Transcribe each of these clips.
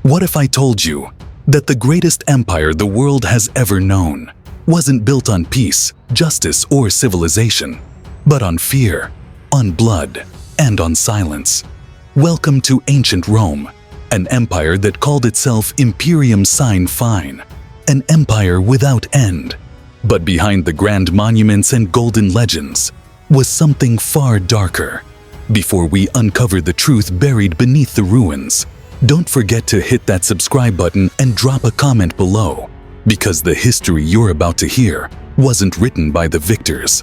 What if I told you that the greatest empire the world has ever known wasn't built on peace, justice, or civilization, but on fear, on blood, and on silence? Welcome to ancient Rome, an empire that called itself Imperium sine fine, an empire without end. But behind the grand monuments and golden legends was something far darker. Before we uncover the truth buried beneath the ruins, don't forget to hit that subscribe button and drop a comment below, because the history you're about to hear wasn't written by the victors.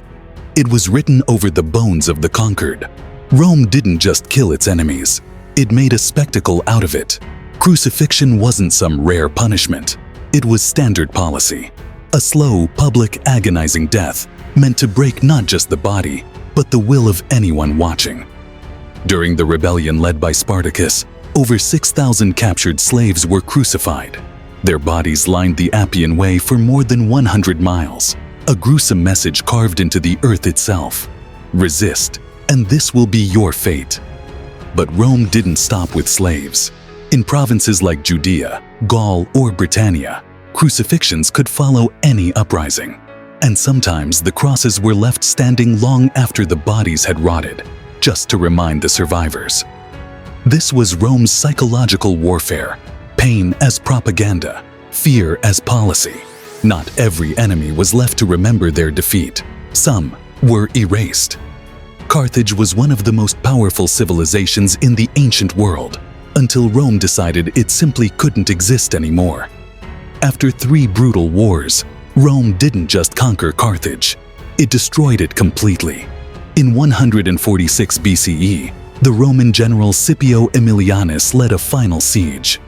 It was written over the bones of the conquered. Rome didn't just kill its enemies, it made a spectacle out of it. Crucifixion wasn't some rare punishment, it was standard policy. A slow, public, agonizing death meant to break not just the body, but the will of anyone watching. During the rebellion led by Spartacus, over 6,000 captured slaves were crucified. Their bodies lined the Appian Way for more than 100 miles, a gruesome message carved into the earth itself. Resist, and this will be your fate. But Rome didn't stop with slaves. In provinces like Judea, Gaul, or Britannia, crucifixions could follow any uprising. And sometimes the crosses were left standing long after the bodies had rotted, just to remind the survivors. This was Rome's psychological warfare, pain as propaganda, fear as policy. Not every enemy was left to remember their defeat. Some were erased. Carthage was one of the most powerful civilizations in the ancient world, until Rome decided it simply couldn't exist anymore. After 3 brutal wars, Rome didn't just conquer Carthage, it destroyed it completely. In 146 BCE, the Roman general Scipio Aemilianus led a final siege.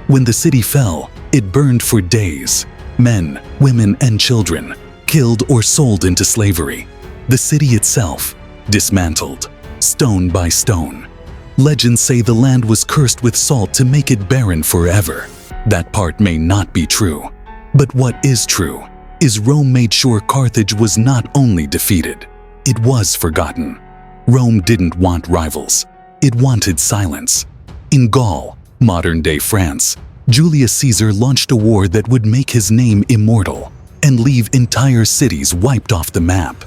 When the city fell, it burned for days. Men, women, and children killed or sold into slavery. The city itself dismantled, stone by stone. Legends say the land was cursed with salt to make it barren forever. That part may not be true. But what is true is Rome made sure Carthage was not only defeated, it was forgotten. Rome didn't want rivals, it wanted silence. In Gaul, modern-day France, Julius Caesar launched a war that would make his name immortal and leave entire cities wiped off the map.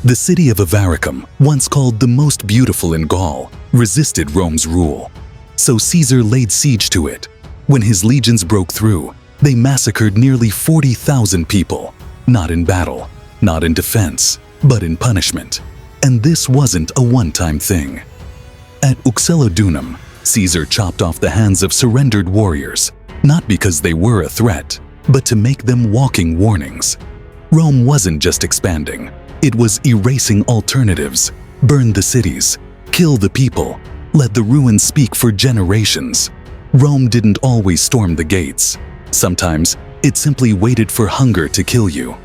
The city of Avaricum, once called the most beautiful in Gaul, resisted Rome's rule. So Caesar laid siege to it. When his legions broke through, they massacred nearly 40,000 people, not in battle, not in defense, but in punishment. And this wasn't a one-time thing. At Uxellodunum, Caesar chopped off the hands of surrendered warriors, not because they were a threat, but to make them walking warnings. Rome wasn't just expanding, it was erasing alternatives, burn the cities, kill the people, let the ruins speak for generations. Rome didn't always storm the gates. Sometimes, it simply waited for hunger to kill you.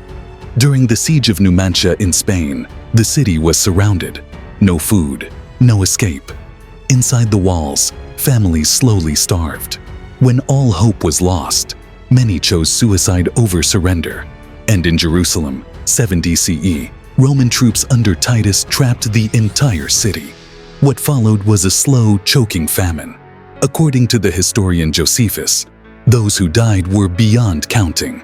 During the siege of Numantia in Spain, the city was surrounded. No food, no escape. Inside the walls, families slowly starved. When all hope was lost, many chose suicide over surrender. And in Jerusalem, 70 CE, Roman troops under Titus trapped the entire city. What followed was a slow, choking famine. According to the historian Josephus, those who died were beyond counting.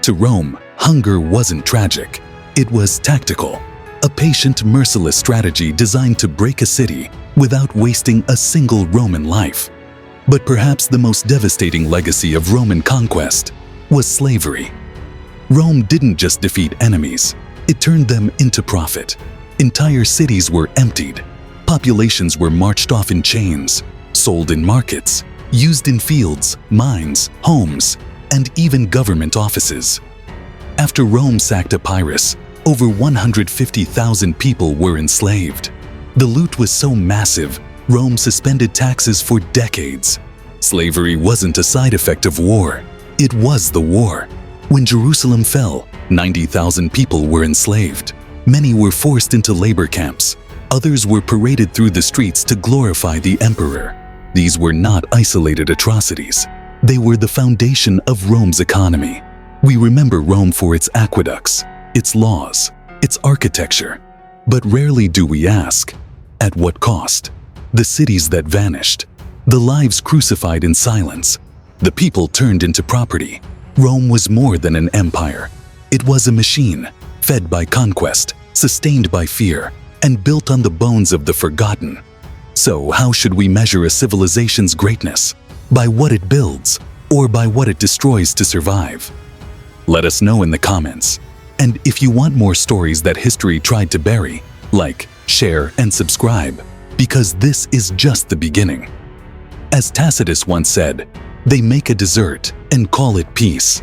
To Rome, hunger wasn't tragic, it was tactical. A patient, merciless strategy designed to break a city without wasting a single Roman life. But perhaps the most devastating legacy of Roman conquest was slavery. Rome didn't just defeat enemies, it turned them into profit. Entire cities were emptied, populations were marched off in chains, sold in markets, used in fields, mines, homes, and even government offices. After Rome sacked Epirus, over 150,000 people were enslaved. The loot was so massive, Rome suspended taxes for decades. Slavery wasn't a side effect of war, it was the war. When Jerusalem fell, 90,000 people were enslaved. Many were forced into labor camps. Others were paraded through the streets to glorify the emperor. These were not isolated atrocities. They were the foundation of Rome's economy. We remember Rome for its aqueducts, its laws, its architecture. But rarely do we ask, at what cost? The cities that vanished, the lives crucified in silence, The people turned into property. Rome was more than an empire. It was a machine, fed by conquest, sustained by fear, and built on the bones of the forgotten. So how should we measure a civilization's greatness? By what it builds, or by what it destroys to survive? Let us know in the comments. And if you want more stories that history tried to bury, like, share, and subscribe, because this is just the beginning. As Tacitus once said, they make a dessert and call it peace.